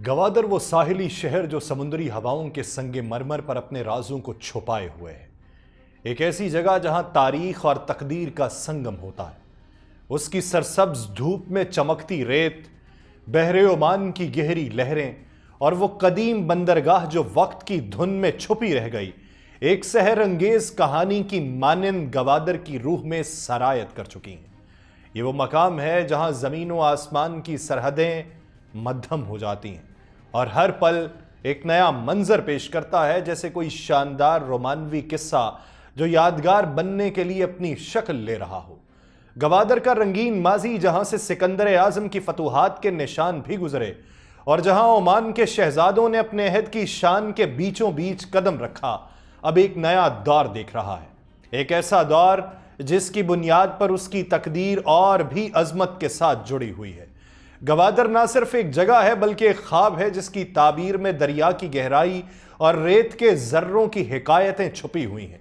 گوادر وہ ساحلی شہر جو سمندری ہواؤں کے سنگ مرمر پر اپنے رازوں کو چھپائے ہوئے ہے۔ ایک ایسی جگہ جہاں تاریخ اور تقدیر کا سنگم ہوتا ہے۔ اس کی سرسبز دھوپ میں چمکتی ریت، بحر عمان کی گہری لہریں اور وہ قدیم بندرگاہ جو وقت کی دھن میں چھپی رہ گئی، ایک سحر انگیز کہانی کی مانند گوادر کی روح میں سرایت کر چکی ہیں۔ یہ وہ مقام ہے جہاں زمین و آسمان کی سرحدیں مدھم ہو جاتی ہیں اور ہر پل ایک نیا منظر پیش کرتا ہے، جیسے کوئی شاندار رومانوی قصہ جو یادگار بننے کے لیے اپنی شکل لے رہا ہو۔ گوادر کا رنگین ماضی، جہاں سے سکندر اعظم کی فتوحات کے نشان بھی گزرے اور جہاں عمان کے شہزادوں نے اپنے عہد کی شان کے بیچوں بیچ قدم رکھا، اب ایک نیا دور دیکھ رہا ہے۔ ایک ایسا دور جس کی بنیاد پر اس کی تقدیر اور بھی عظمت کے ساتھ جڑی ہوئی ہے۔ گوادر نہ صرف ایک جگہ ہے بلکہ ایک خواب ہے جس کی تعبیر میں دریا کی گہرائی اور ریت کے ذروں کی حکایتیں چھپی ہوئی ہیں۔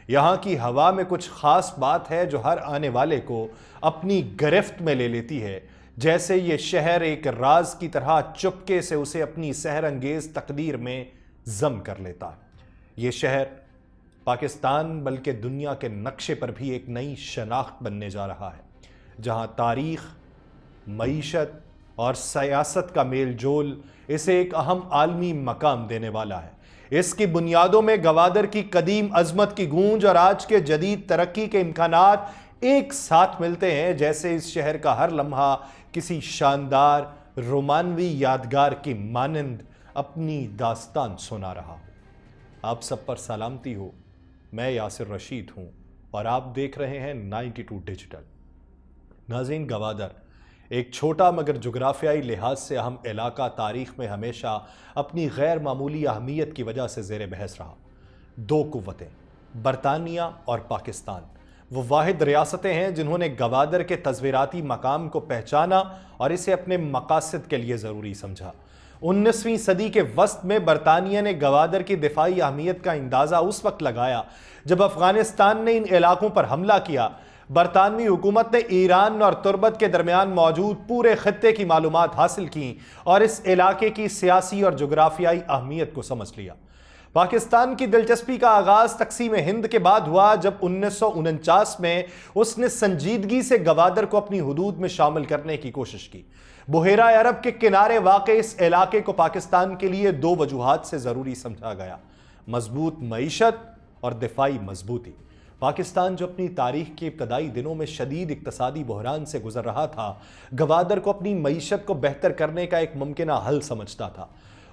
یہاں کی ہوا میں کچھ خاص بات ہے جو ہر آنے والے کو اپنی گرفت میں لے لیتی ہے، جیسے یہ شہر ایک راز کی طرح چپکے سے اسے اپنی سحر انگیز تقدیر میں ضم کر لیتا ہے۔ یہ شہر پاکستان بلکہ دنیا کے نقشے پر بھی ایک نئی شناخت بننے جا رہا ہے، جہاں تاریخ، معیشت اور سیاست کا میل جول اسے ایک اہم عالمی مقام دینے والا ہے۔ اس کی بنیادوں میں گوادر کی قدیم عظمت کی گونج اور آج کے جدید ترقی کے امکانات ایک ساتھ ملتے ہیں، جیسے اس شہر کا ہر لمحہ کسی شاندار رومانوی یادگار کی مانند اپنی داستان سنا رہا ہو۔ آپ سب پر سلامتی ہو، میں یاسر رشید ہوں اور آپ دیکھ رہے ہیں 92 ڈیجیٹل۔ ناظرین، گوادر ایک چھوٹا مگر جغرافیائی لحاظ سے اہم علاقہ تاریخ میں ہمیشہ اپنی غیر معمولی اہمیت کی وجہ سے زیر بحث رہا۔ دو قوتیں، برطانیہ اور پاکستان، وہ واحد ریاستیں ہیں جنہوں نے گوادر کے تصویراتی مقام کو پہچانا اور اسے اپنے مقاصد کے لیے ضروری سمجھا۔ 19ویں صدی کے وسط میں برطانیہ نے گوادر کی دفاعی اہمیت کا اندازہ اس وقت لگایا جب افغانستان نے ان علاقوں پر حملہ کیا۔ برطانوی حکومت نے ایران اور تربت کے درمیان موجود پورے خطے کی معلومات حاصل کیں اور اس علاقے کی سیاسی اور جغرافیائی اہمیت کو سمجھ لیا۔ پاکستان کی دلچسپی کا آغاز تقسیم ہند کے بعد ہوا، جب 1949 میں اس نے سنجیدگی سے گوادر کو اپنی حدود میں شامل کرنے کی کوشش کی۔ بحیرہ عرب کے کنارے واقع اس علاقے کو پاکستان کے لیے دو وجوہات سے ضروری سمجھا گیا: مضبوط معیشت اور دفاعی مضبوطی۔ پاکستان جو اپنی تاریخ کے ابتدائی دنوں میں شدید اقتصادی بحران سے گزر رہا تھا، گوادر کو اپنی معیشت کو بہتر کرنے کا ایک ممکنہ حل سمجھتا تھا۔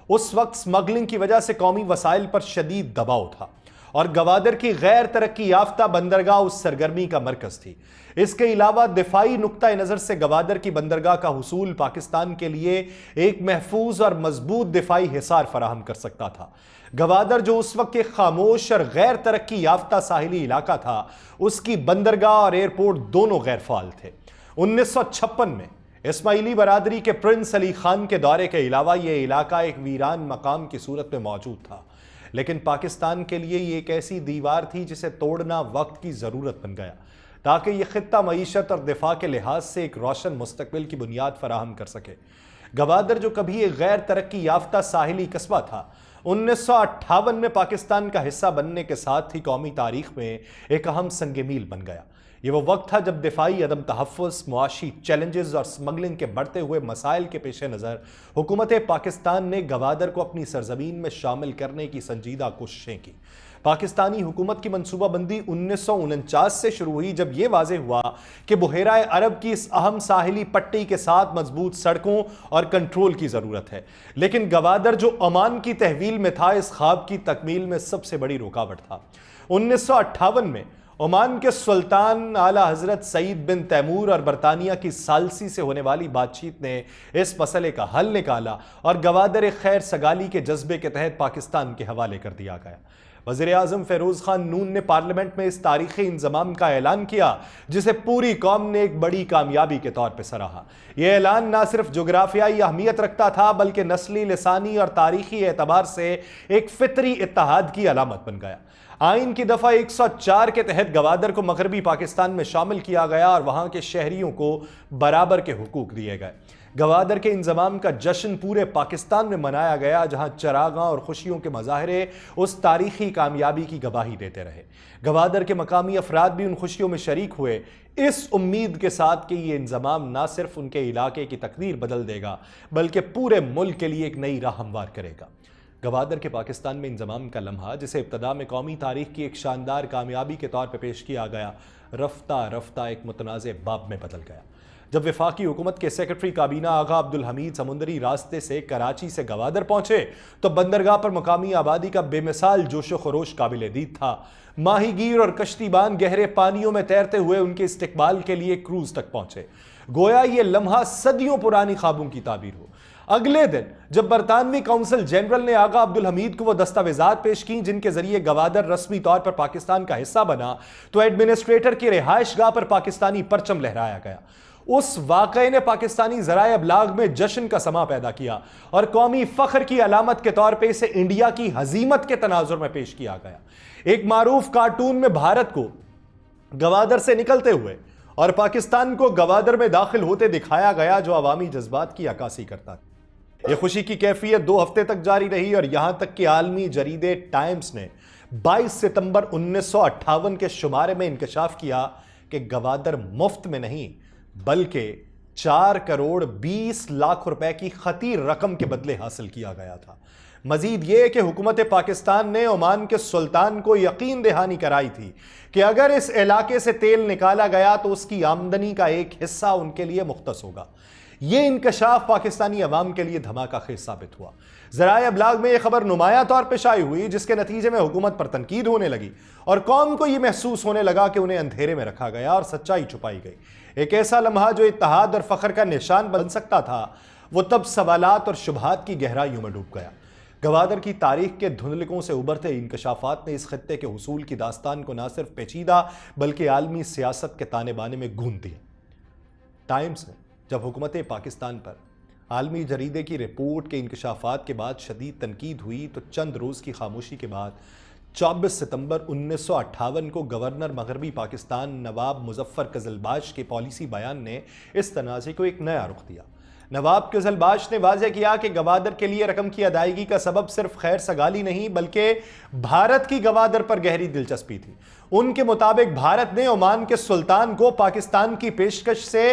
اس وقت سمگلنگ کی وجہ سے قومی وسائل پر شدید دباؤ تھا اور گوادر کی غیر ترقی یافتہ بندرگاہ اس سرگرمی کا مرکز تھی۔ اس کے علاوہ دفاعی نقطہ نظر سے گوادر کی بندرگاہ کا حصول پاکستان کے لیے ایک محفوظ اور مضبوط دفاعی حصار فراہم کر سکتا تھا۔ گوادر جو اس وقت ایک خاموش اور غیر ترقی یافتہ ساحلی علاقہ تھا، اس کی بندرگاہ اور ایئرپورٹ دونوں غیر فعال تھے۔ 1956 میں اسماعیلی برادری کے پرنس علی خان کے دورے کے علاوہ یہ علاقہ ایک ویران مقام کی صورت میں موجود تھا، لیکن پاکستان کے لیے یہ ایک ایسی دیوار تھی جسے توڑنا وقت کی ضرورت بن گیا تاکہ یہ خطہ معیشت اور دفاع کے لحاظ سے ایک روشن مستقبل کی بنیاد فراہم کر سکے۔ گوادر جو کبھی ایک غیر ترقی یافتہ ساحلی قصبہ تھا، 1958 میں پاکستان کا حصہ بننے کے ساتھ ہی قومی تاریخ میں ایک اہم سنگ میل بن گیا۔ یہ وہ وقت تھا جب دفاعی عدم تحفظ، معاشی چیلنجز اور سمگلنگ کے بڑھتے ہوئے مسائل کے پیش نظر حکومت پاکستان نے گوادر کو اپنی سرزمین میں شامل کرنے کی سنجیدہ کوششیں کی۔ پاکستانی حکومت کی منصوبہ بندی 1949 سے شروع ہوئی، جب یہ واضح ہوا کہ بحیرہ عرب کی اس اہم ساحلی پٹی کے ساتھ مضبوط سڑکوں اور کنٹرول کی ضرورت ہے۔ لیکن گوادر جو عمان کی تحویل میں تھا، اس خواب کی تکمیل میں سب سے بڑی رکاوٹ تھا۔ 1958 میں عمان کے سلطان اعلیٰ حضرت سعید بن تیمور اور برطانیہ کی ثالثی سے ہونے والی بات چیت نے اس مسئلے کا حل نکالا اور گوادر ایک خیر سگالی کے جذبے کے تحت پاکستان کے حوالے کر دیا گیا۔ وزیر اعظم فیروز خان نون نے پارلیمنٹ میں اس تاریخی انضمام کا اعلان کیا، جسے پوری قوم نے ایک بڑی کامیابی کے طور پہ سراہا۔ یہ اعلان نہ صرف جغرافیائی اہمیت رکھتا تھا بلکہ نسلی، لسانی اور تاریخی اعتبار سے ایک فطری اتحاد کی علامت بن گیا۔ آئین کی دفعہ 104 کے تحت گوادر کو مغربی پاکستان میں شامل کیا گیا اور وہاں کے شہریوں کو برابر کے حقوق دیے گئے۔ گوادر کے انضمام کا جشن پورے پاکستان میں منایا گیا، جہاں چراغاں اور خوشیوں کے مظاہرے اس تاریخی کامیابی کی گواہی دیتے رہے۔ گوادر کے مقامی افراد بھی ان خوشیوں میں شریک ہوئے، اس امید کے ساتھ کہ یہ انضمام نہ صرف ان کے علاقے کی تقدیر بدل دے گا بلکہ پورے ملک کے لیے ایک نئی راہ ہموار کرے گا۔ گوادر کے پاکستان میں انضمام کا لمحہ، جسے ابتدا میں قومی تاریخ کی ایک شاندار کامیابی کے طور پر پیش کیا گیا، رفتہ رفتہ ایک متنازع باب میں بدل گیا۔ جب وفاقی حکومت کے سیکرٹری کابینہ آغا عبدالحمید سمندری راستے سے کراچی سے گوادر پہنچے تو بندرگاہ پر مقامی آبادی کا بے مثال جوش و خروش قابل دید تھا۔ ماہی گیر اور کشتی بان گہرے پانیوں میں تیرتے ہوئے ان کے استقبال کے لیے کروز تک پہنچے، گویا یہ لمحہ صدیوں پرانی خوابوں کی تعبیر ہو۔ اگلے دن جب برطانوی کونسل جنرل نے آغا عبدالحمید کو وہ دستاویزات پیش کیں جن کے ذریعے گوادر رسمی طور پر پاکستان کا حصہ بنا، تو ایڈمنسٹریٹر کی رہائش گاہ پر پاکستانی پرچم لہرایا گیا۔ اس واقعے نے پاکستانی ذرائع ابلاغ میں جشن کا سما پیدا کیا اور قومی فخر کی علامت کے طور پہ اسے انڈیا کی ہزیمت کے تناظر میں پیش کیا گیا۔ ایک معروف کارٹون میں بھارت کو گوادر سے نکلتے ہوئے اور پاکستان کو گوادر میں داخل ہوتے دکھایا گیا، جو عوامی جذبات کی عکاسی کرتا تھا۔ یہ خوشی کی کیفیت 2 ہفتے تک جاری رہی اور یہاں تک کہ عالمی جریدے ٹائمز نے 22 ستمبر 1958 کے شمارے میں انکشاف کیا کہ گوادر مفت میں نہیں بلکہ 4 کروڑ 20 لاکھ روپے کی خطیر رقم کے بدلے حاصل کیا گیا تھا۔ مزید یہ کہ حکومت پاکستان نے عمان کے سلطان کو یقین دہانی کرائی تھی کہ اگر اس علاقے سے تیل نکالا گیا تو اس کی آمدنی کا ایک حصہ ان کے لیے مختص ہوگا۔ یہ انکشاف پاکستانی عوام کے لیے دھماکہ خیز ثابت ہوا۔ ذرائع ابلاغ میں یہ خبر نمایاں طور پہ شائع ہوئی، جس کے نتیجے میں حکومت پر تنقید ہونے لگی اور قوم کو یہ محسوس ہونے لگا کہ انہیں اندھیرے میں رکھا گیا اور سچائی چھپائی گئی۔ ایک ایسا لمحہ جو اتحاد اور فخر کا نشان بن سکتا تھا، وہ تب سوالات اور شبہات کی گہرائیوں میں ڈوب گیا۔ گوادر کی تاریخ کے دھندلکوں سے ابھرتے انکشافات نے اس خطے کے حصول کی داستان کو نہ صرف پیچیدہ بلکہ عالمی سیاست کے تانے بانے میں گونج دیا۔ ٹائمز نے جب حکومت پاکستان پر عالمی جریدے کی رپورٹ کے انکشافات کے بعد شدید تنقید ہوئی تو چند روز کی خاموشی کے بعد 24 ستمبر 1958 کو گورنر مغربی پاکستان نواب مظفر قزلباش کے پالیسی بیان نے اس تنازع کو ایک نیا رخ دیا۔ نواب قزلباش نے واضح کیا کہ گوادر کے لیے رقم کی ادائیگی کا سبب صرف خیر سگالی نہیں بلکہ بھارت کی گوادر پر گہری دلچسپی تھی۔ ان کے مطابق بھارت نے عمان کے سلطان کو پاکستان کی پیشکش سے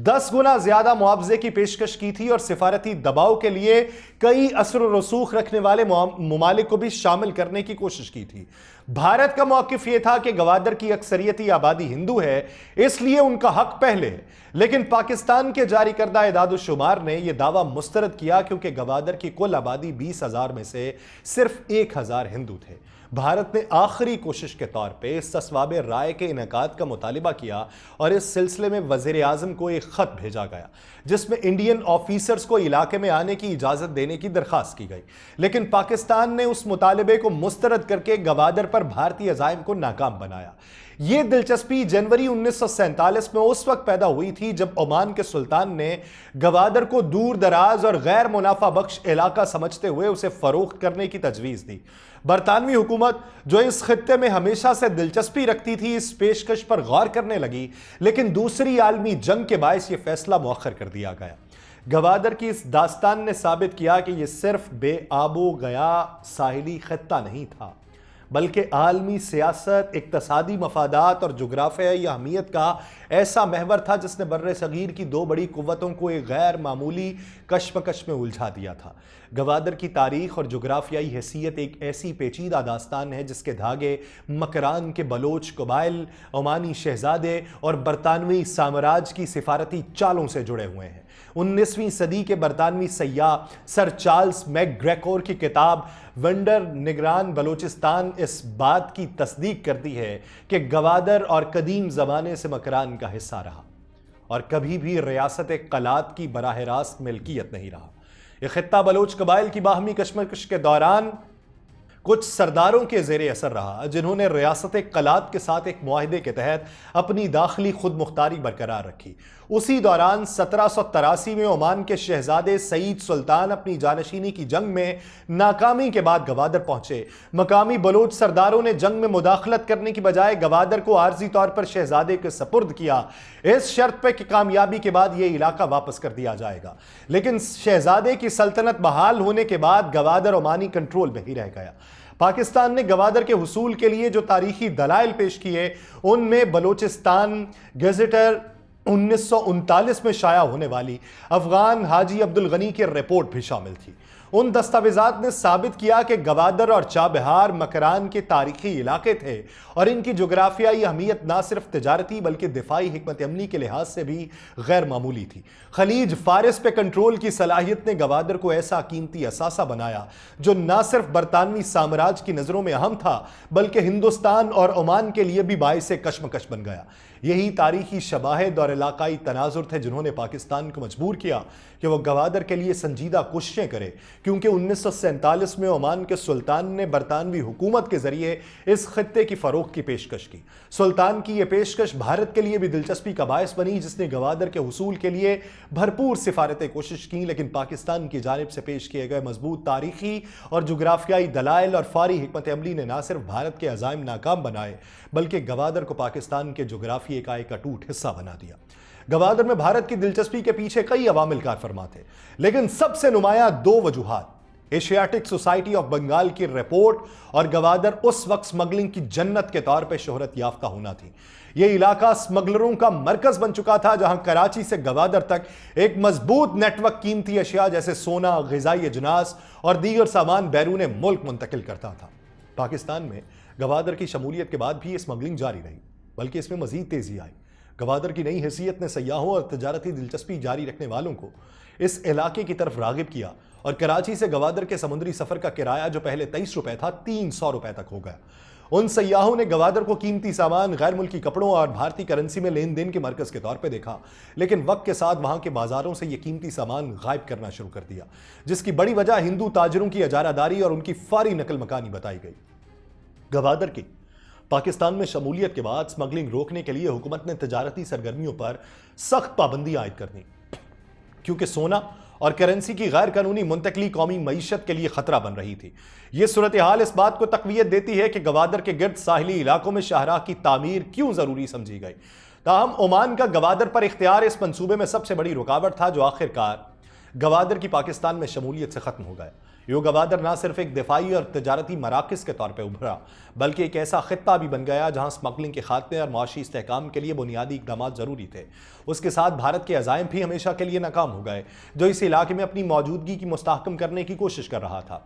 10 گنا زیادہ معاوضے کی پیشکش کی تھی اور سفارتی دباؤ کے لیے کئی اثر و رسوخ رکھنے والے ممالک کو بھی شامل کرنے کی کوشش کی تھی۔ بھارت کا موقف یہ تھا کہ گوادر کی اکثریتی آبادی ہندو ہے، اس لیے ان کا حق پہلے ہے، لیکن پاکستان کے جاری کردہ اعداد و شمار نے یہ دعویٰ مسترد کیا کیونکہ گوادر کی کل آبادی 20,000 میں سے صرف 1,000 ہندو تھے۔ بھارت نے آخری کوشش کے طور پہ اس تصواب رائے کے انعقاد کا مطالبہ کیا اور اس سلسلے میں وزیر اعظم کو ایک خط بھیجا گیا جس میں انڈین آفیسرز کو علاقے میں آنے کی اجازت دینے کی درخواست کی گئی، لیکن پاکستان نے اس مطالبے کو مسترد کر کے گوادر پر بھارتی عزائم کو ناکام بنایا۔ یہ دلچسپی جنوری 1947 میں اس وقت پیدا ہوئی تھی جب عمان کے سلطان نے گوادر کو دور دراز اور غیر منافع بخش علاقہ سمجھتے ہوئے اسے فروخت کرنے کی تجویز دی۔ برطانوی حکومت جو اس خطے میں ہمیشہ سے دلچسپی رکھتی تھی اس پیشکش پر غور کرنے لگی، لیکن دوسری عالمی جنگ کے باعث یہ فیصلہ مؤخر کر دیا گیا۔ گوادر کی اس داستان نے ثابت کیا کہ یہ صرف بے آب و گیا ساحلی خطہ نہیں تھا بلکہ عالمی سیاست، اقتصادی مفادات اور جغرافیائی اہمیت کا ایسا محور تھا جس نے بر صغیر کی 2 بڑی قوتوں کو ایک غیر معمولی کشمکش میں الجھا دیا تھا۔ گوادر کی تاریخ اور جغرافیائی حیثیت ایک ایسی پیچیدہ داستان ہے جس کے دھاگے مکران کے بلوچ قبائل، عمانی شہزادے اور برطانوی سامراج کی سفارتی چالوں سے جڑے ہوئے ہیں۔ 19ویں صدی کے برطانوی سیاح سر چارلز میک گریکور کی کتاب ونڈر نگران بلوچستان اس بات کی تصدیق کرتی ہے کہ گوادر اور قدیم زمانے سے مکران کا حصہ رہا اور کبھی بھی ریاست قلات کی براہ راست ملکیت نہیں رہا۔ یہ خطہ بلوچ قبائل کی باہمی کشمکش کے دوران کچھ سرداروں کے زیر اثر رہا جنہوں نے ریاست قلات کے ساتھ ایک معاہدے کے تحت اپنی داخلی خود مختاری برقرار رکھی۔ اسی دوران 1783 میں عمان کے شہزادے سعید سلطان اپنی جانشینی کی جنگ میں ناکامی کے بعد گوادر پہنچے۔ مقامی بلوچ سرداروں نے جنگ میں مداخلت کرنے کی بجائے گوادر کو عارضی طور پر شہزادے کے سپرد کیا، اس شرط پہ کہ کامیابی کے بعد یہ علاقہ واپس کر دیا جائے گا۔ لیکن شہزادے کی سلطنت بحال ہونے کے بعد گوادر عمانی کنٹرول میں ہی رہ گیا۔ پاکستان نے گوادر کے حصول کے لیے جو تاریخی دلائل پیش کیے ان میں بلوچستان گزیٹر 1939 میں شائع ہونے والی افغان حاجی عبدالغنی کی رپورٹ بھی شامل تھی۔ ان دستاویزات نے ثابت کیا کہ گوادر اور چابہار مکران کے تاریخی علاقے تھے اور ان کی جغرافیائی اہمیت نہ صرف تجارتی بلکہ دفاعی حکمت عملی کے لحاظ سے بھی غیر معمولی تھی۔ خلیج فارس پہ کنٹرول کی صلاحیت نے گوادر کو ایسا قیمتی اثاثہ بنایا جو نہ صرف برطانوی سامراج کی نظروں میں اہم تھا بلکہ ہندوستان اور عمان کے لیے بھی باعث کشمکش بن گیا۔ یہی تاریخی شواہد اور علاقائی تناظر تھے جنہوں نے پاکستان کو مجبور کیا کہ وہ گوادر کے لیے سنجیدہ کوششیں کرے، کیونکہ 1947 میں عمان کے سلطان نے برطانوی حکومت کے ذریعے اس خطے کی فروغ کی پیشکش کی۔ سلطان کی یہ پیشکش بھارت کے لیے بھی دلچسپی کا باعث بنی، جس نے گوادر کے حصول کے لیے بھرپور سفارتیں کوشش کی، لیکن پاکستان کی جانب سے پیش کیے گئے مضبوط تاریخی اور جغرافیائی دلائل اور فوری حکمت عملی نے نہ صرف بھارت کے عزائم ناکام بنائے بلکہ گوادر کو پاکستان کے جغرافیے کا ایک اٹوٹ حصہ بنا دیا۔ گوادر میں بھارت کی دلچسپی کے پیچھے کئی عوامل کار فرما تھے، لیکن سب سے نمایاں دو وجوہات ایشیاٹک سوسائٹی آف بنگال کی رپورٹ اور گوادر اس وقت سمگلنگ کی جنت کے طور پہ شہرت یافتہ ہونا تھی۔ یہ علاقہ سمگلروں کا مرکز بن چکا تھا، جہاں کراچی سے گوادر تک ایک مضبوط نیٹ ورک قیمتی اشیاء جیسے سونا، غذائی اجناس اور دیگر سامان بیرون ملک منتقل کرتا تھا۔ پاکستان میں گوادر کی شمولیت کے بعد بھی یہ سمگلنگ جاری رہی، بلکہ اس میں مزید تیزی آئی۔ گوادر کی نئی حیثیت نے سیاحوں اور تجارتی دلچسپی جاری رکھنے والوں کو اس علاقے کی طرف راغب کیا اور کراچی سے گوادر کے سمندری سفر کا کرایہ جو پہلے 23 روپے تھا 300 روپے تک ہو گیا۔ ان سیاحوں نے گوادر کو قیمتی سامان، غیر ملکی کپڑوں اور بھارتی کرنسی میں لین دین کے مرکز کے طور پہ دیکھا، لیکن وقت کے ساتھ وہاں کے بازاروں سے یہ قیمتی سامان غائب کرنا شروع کر دیا، جس کی بڑی وجہ ہندو تاجروں کی اجارہ داری اور ان کی فوری نقل مکانی بتائی گئی۔ گوادر کی پاکستان میں شمولیت کے بعد سمگلنگ روکنے کے لیے حکومت نے تجارتی سرگرمیوں پر سخت پابندی عائد کر دی، کیونکہ سونا اور کرنسی کی غیر قانونی منتقلی قومی معیشت کے لیے خطرہ بن رہی تھی۔ یہ صورتحال اس بات کو تقویت دیتی ہے کہ گوادر کے گرد ساحلی علاقوں میں شاہراہ کی تعمیر کیوں ضروری سمجھی گئی۔ تاہم عمان کا گوادر پر اختیار اس منصوبے میں سب سے بڑی رکاوٹ تھا، جو آخر کار گوادر کی پاکستان میں شمولیت سے ختم ہو گیا۔ یہ گوادر نہ صرف ایک دفاعی اور تجارتی مراکز کے طور پہ ابھرا بلکہ ایک ایسا خطہ بھی بن گیا جہاں سمگلنگ کے خاتمے اور معاشی استحکام کے لیے بنیادی اقدامات ضروری تھے۔ اس کے ساتھ بھارت کے عزائم بھی ہمیشہ کے لیے ناکام ہو گئے، جو اس علاقے میں اپنی موجودگی کی مستحکم کرنے کی کوشش کر رہا تھا۔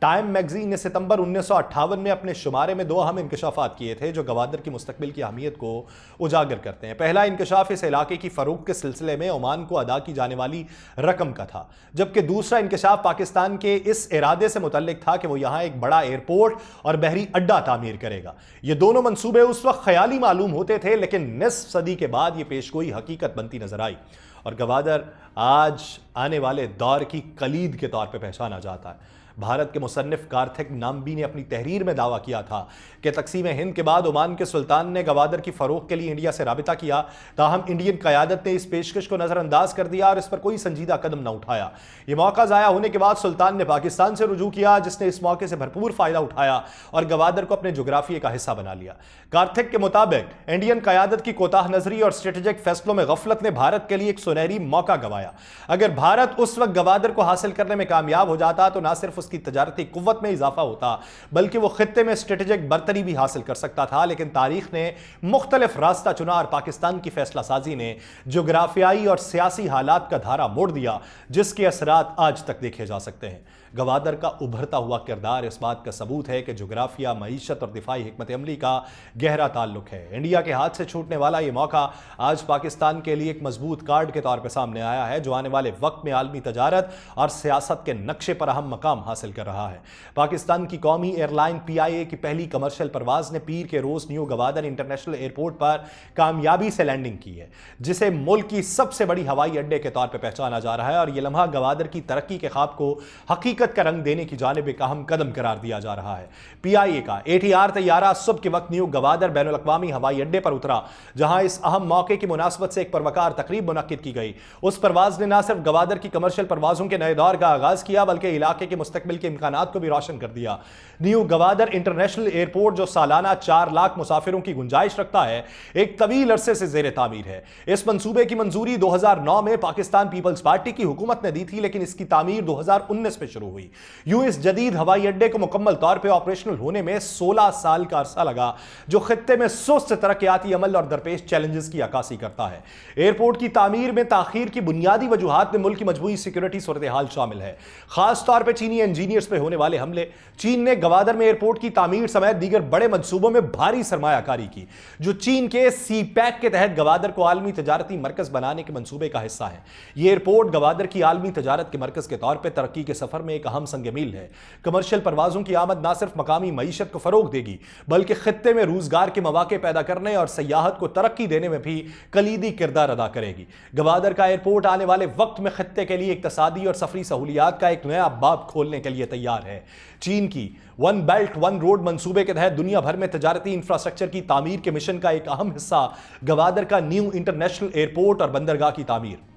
ٹائم میگزین نے ستمبر 1958 میں اپنے شمارے میں 2 اہم انکشافات کیے تھے جو گوادر کی مستقبل کی اہمیت کو اجاگر کرتے ہیں۔ پہلا انکشاف اس علاقے کی فروغ کے سلسلے میں عمان کو ادا کی جانے والی رقم کا تھا، جبکہ دوسرا انکشاف پاکستان کے اس ارادے سے متعلق تھا کہ وہ یہاں ایک بڑا ایئرپورٹ اور بحری اڈہ تعمیر کرے گا۔ یہ دونوں منصوبے اس وقت خیالی معلوم ہوتے تھے، لیکن نصف صدی کے بعد یہ پیشگوئی حقیقت بنتی نظر آئی اور گوادر آج آنے والے دور کی کلید کے طور پہ پہچانا جاتا ہے۔ بھارت کے مصنف کارتھک نامبی نے اپنی تحریر میں دعویٰ کیا تھا کہ تقسیم ہند کے بعد عمان کے سلطان نے گوادر کی فروغ کے لیے انڈیا سے رابطہ کیا، تاہم انڈین قیادت نے اس پیشکش کو نظر انداز کر دیا اور اس پر کوئی سنجیدہ قدم نہ اٹھایا۔ یہ موقع ضائع ہونے کے بعد سلطان نے پاکستان سے رجوع کیا، جس نے اس موقع سے بھرپور فائدہ اٹھایا اور گوادر کو اپنے جغرافیے کا حصہ بنا لیا۔ کارتھک کے مطابق انڈین قیادت کی کوتاہ نظری اور اسٹریٹجک فیصلوں میں غفلت نے بھارت کے لیے ایک سنہری موقع گنوایا۔ اگر بھارت اس وقت گوادر کو حاصل کرنے میں کامیاب ہو جاتا تو نہ صرف اس کی تجارتی قوت میں اضافہ ہوتا بلکہ وہ خطے میں اسٹریٹجک برتری بھی حاصل کر سکتا تھا، لیکن تاریخ نے مختلف راستہ چنا اور پاکستان کی فیصلہ سازی نے جغرافیائی اور سیاسی حالات کا دھارا موڑ دیا، جس کے اثرات آج تک دیکھے جا سکتے ہیں۔ گوادر کا ابھرتا ہوا کردار اس بات کا ثبوت ہے کہ جغرافیہ، معیشت اور دفاعی حکمت عملی کا گہرا تعلق ہے۔ انڈیا کے ہاتھ سے چھوٹنے والا یہ موقع آج پاکستان کے لیے ایک مضبوط کارڈ کے طور پر سامنے آیا ہے، جو آنے والے وقت میں عالمی تجارت اور سیاست کے نقشے پر اہم مقام حاصل کر رہا ہے۔ پاکستان کی قومی ایئر لائن PIA کی پہلی کمرشل پرواز نے پیر کے روز نیو گوادر انٹرنیشنل ایئرپورٹ پر کامیابی سے لینڈنگ کی ہے، جسے ملک کی سب سے بڑی ہوائی اڈے کے طور پر پہچانا جا رہا ہے، اور یہ لمحہ گوادر کی ترقی کے خواب کو حقیقت حقیقت کا رنگ دینے کی جانب ایک اہم قدم قرار دیا جا رہا ہے۔ PIA کا ATR طیارہ صبح کے وقت نیو گوادر بین الاقوامی ہوائی اڈے پر اترا، جہاں اس اہم موقع کی مناسبت سے ایک پروقار تقریب منعقد کی گئی۔ اس پرواز نے نہ صرف گوادر کی کمرشل پروازوں کے نئے دور کا آغاز کیا بلکہ علاقے کے مستقبل کے امکانات کو بھی روشن کر دیا۔ نیو گوادر انٹرنیشنل ایئرپورٹ، جو سالانہ 4 لاکھ مسافروں کی گنجائش رکھتا ہے، ایک طویل عرصے سے زیر تعمیر ہے۔ اس منصوبے کی منظوری 2009 میں پاکستان پیپلز پارٹی کی حکومت نے دی تھی، لیکن اس کی تعمیر 2019 میں شروع ہوئی۔ یوں اس جدید ہوائی اڈے کو مکمل طور پہ آپریشنل ہونے میں 16 سال کا عرصہ لگا، جو خطے میں سست ترقیاتی عمل اور درپیش چیلنجز کی عکاسی کرتا ہے۔ ایئرپورٹ کی تعمیر میں تاخیر کی بنیادی وجوہات میں ملک کی مجموعی سیکیورٹی صورتحال شامل ہے، خاص طور پہ چینی انجینئرز پہ ہونے والے حملے۔ چین نے گوادر میں ایئرپورٹ کی تعمیر سمیت دیگر بڑے منصوبوں میں بھاری سرمایہ کاری کی، جو چین کے CPEC کے تحت گوادر کو عالمی تجارتی مرکز بنانے کے منصوبے کا حصہ ہے۔ یہ ایئرپورٹ گوادر کی عالمی تجارت کے مرکز کے طور پہ ترقی کے سفر میں ایک اہم سنگ میل ہے۔ کمرشل پروازوں کی آمد نہ صرف مقامی معیشت کو فروغ دے گی بلکہ خطے میں روزگار کے مواقع پیدا کرنے اور سیاحت کو ترقی دینے میں بھی کلیدی کردار ادا کرے گی۔ گوادر کا ایئرپورٹ آنے والے وقت میں خطے کے لیے اقتصادی اور سفری سہولیات کا ایک نیا باب کھولنے کے لیے تیار ہے۔ چین کی ون بیلٹ ون روڈ منصوبے کے تحت دنیا بھر میں تجارتی انفراسٹرکچر کی تعمیر کے مشن کا ایک اہم حصہ گوادر کا نیو انٹرنیشنل ایئرپورٹ اور بندرگاہ کی تعمیر۔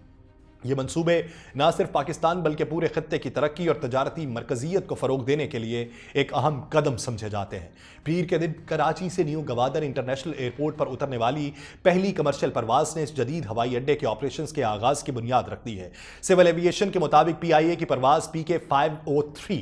یہ منصوبے نہ صرف پاکستان بلکہ پورے خطے کی ترقی اور تجارتی مرکزیت کو فروغ دینے کے لیے ایک اہم قدم سمجھے جاتے ہیں۔ پیر کے دن کراچی سے نیو گوادر انٹرنیشنل ایئرپورٹ پر اترنے والی پہلی کمرشل پرواز نے اس جدید ہوائی اڈے کے آپریشنز کے آغاز کی بنیاد رکھ دی ہے۔ سول ایویشن کے مطابق PIA کی پرواز PK-503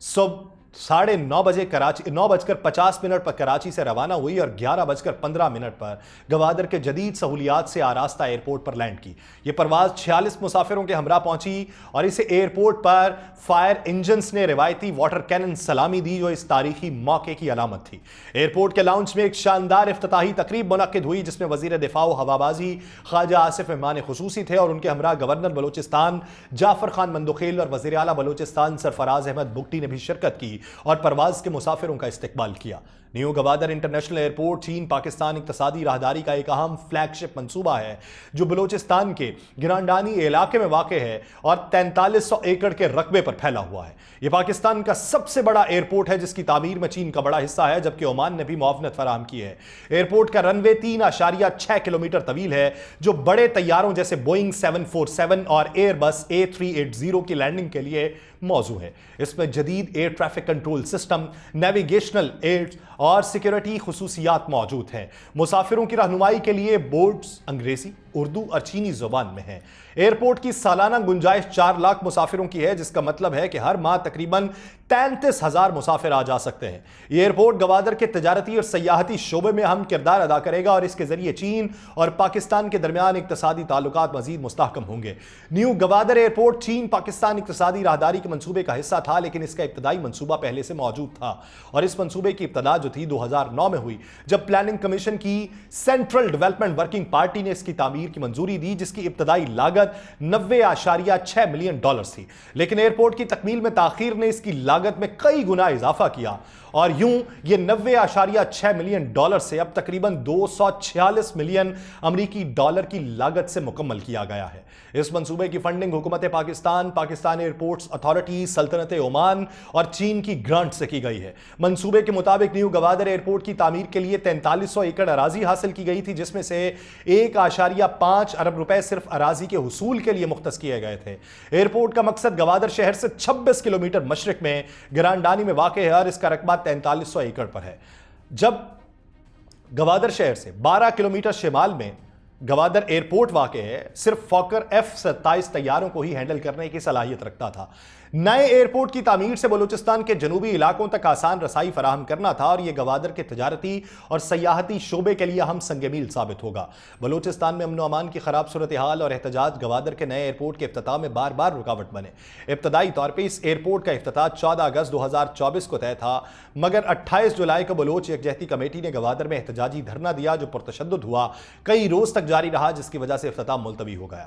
صبح 9:30 بجے 9:50 پر کراچی سے روانہ ہوئی اور 11:15 پر گوادر کے جدید سہولیات سے آراستہ ایئرپورٹ پر لینڈ کی۔ یہ پرواز 46 مسافروں کے ہمراہ پہنچی اور اسے ایئرپورٹ پر فائر انجنز نے روایتی واٹر کینن سلامی دی، جو اس تاریخی موقع کی علامت تھی۔ ایئرپورٹ کے لاؤنج میں ایک شاندار افتتاحی تقریب منعقد ہوئی، جس میں وزیر دفاع و ہوابازی خواجہ آصف مہمان خصوصی تھے اور ان کے ہمراہ گورنر بلوچستان جعفر خان مندوخیل اور وزیر اعلیٰ بلوچستان سرفراز احمد بگٹی نے بھی شرکت کی اور پرواز کے مسافروں کا استقبال کیا۔ نیو گوادر انٹرنیشنل ایئرپورٹ چین پاکستان اقتصادی راہداری کا ایک اہم فلیگ شپ منصوبہ ہے، جو بلوچستان کے گرانڈانی علاقے میں واقع ہے اور 4300 ایکڑ کے رقبے پر پھیلا ہوا ہے۔ یہ پاکستان کا سب سے بڑا ایئرپورٹ ہے، جس کی تعمیر میں چین کا بڑا حصہ ہے، جبکہ عمان نے بھی معاونت فراہم کی ہے۔ ایئرپورٹ کا رن وے 3.6 کلومیٹر طویل ہے، جو بڑے طیاروں جیسے بوئنگ 747 اور ایئر بس A380 کی لینڈنگ کے لیے موزوں ہے۔ اس میں جدید air traffic control system, navigational aids اور سیکیورٹی خصوصیات موجود ہیں۔ مسافروں کی رہنمائی کے لیے بورڈز انگریزی، اردو اور چینی زبان میں ہیں۔ ایئرپورٹ کی سالانہ گنجائش 4 لاکھ مسافروں کی ہے، جس کا مطلب ہے کہ ہر ماہ تقریباً 33,000 مسافر آ جا سکتے ہیں۔ یہ ایئرپورٹ گوادر کے تجارتی اور سیاحتی شعبے میں اہم کردار ادا کرے گا اور اس کے ذریعے چین اور پاکستان کے درمیان اقتصادی تعلقات مزید مستحکم ہوں گے۔ نیو گوادر ایئرپورٹ چین پاکستان اقتصادی راہداری کے منصوبے کا حصہ تھا، لیکن اس کا ابتدائی منصوبہ پہلے سے موجود تھا اور اس منصوبے کی ابتدا جو تھی 2009 میں ہوئی، جب پلاننگ کمیشن کی سینٹرل ڈیولپمنٹ ورکنگ پارٹی نے اس کی تعمیر کی منظوری دی، جس کی ابتدائی لاگت $90.6 ملین تھی۔ لیکن ایئرپورٹ کی تکمیل میں تاخیر نے اس کی لاگت میں کئی گنا اضافہ کیا اور یوں یہ $90.6 ملین سے اب تقریباً $246 ملین امریکی ڈالر کی لاگت سے مکمل کیا گیا ہے۔ اس منصوبے کی فنڈنگ حکومت پاکستان، پاکستان ایئرپورٹس اتھارٹی، سلطنت عمان اور چین کی گرانٹ سے کی گئی ہے۔ منصوبے کے مطابق نیو گوادر ایئرپورٹ کی تعمیر کے لیے 4300 ایکڑ اراضی حاصل کی گئی تھی، جس میں سے 1.5 ارب روپے صرف اراضی کے حصول کے لیے مختص کیے گئے تھے۔ ایئرپورٹ کا مقصد گوادر شہر سے 26 کلومیٹر مشرق میں گرانڈانی میں واقع ہے اور اس کا رقبہ 4300 ایکڑ پر ہے، جب گوادر شہر سے 12 کلومیٹر شمال میں گوادر ایئرپورٹ واقع ہے، صرف فوکر F-27 طیاروں کو ہی ہینڈل کرنے کی صلاحیت رکھتا تھا۔ نئے ایئرپورٹ کی تعمیر سے بلوچستان کے جنوبی علاقوں تک آسان رسائی فراہم کرنا تھا اور یہ گوادر کے تجارتی اور سیاحتی شعبے کے لیے اہم سنگ میل ثابت ہوگا۔ بلوچستان میں امن و امان کی خراب صورتحال اور احتجاج گوادر کے نئے ایئرپورٹ کے افتتاح میں بار بار رکاوٹ بنے۔ ابتدائی طور پہ اس ایئرپورٹ کا افتتاح 14 اگست 2024 کو طے تھا، مگر 28 جولائی کو بلوچ یکجہتی کمیٹی نے گوادر میں احتجاجی دھرنا دیا، جو پرتشدد ہوا، کئی روز تک جاری رہا، جس کی وجہ سے افتتاح ملتوی ہو گیا۔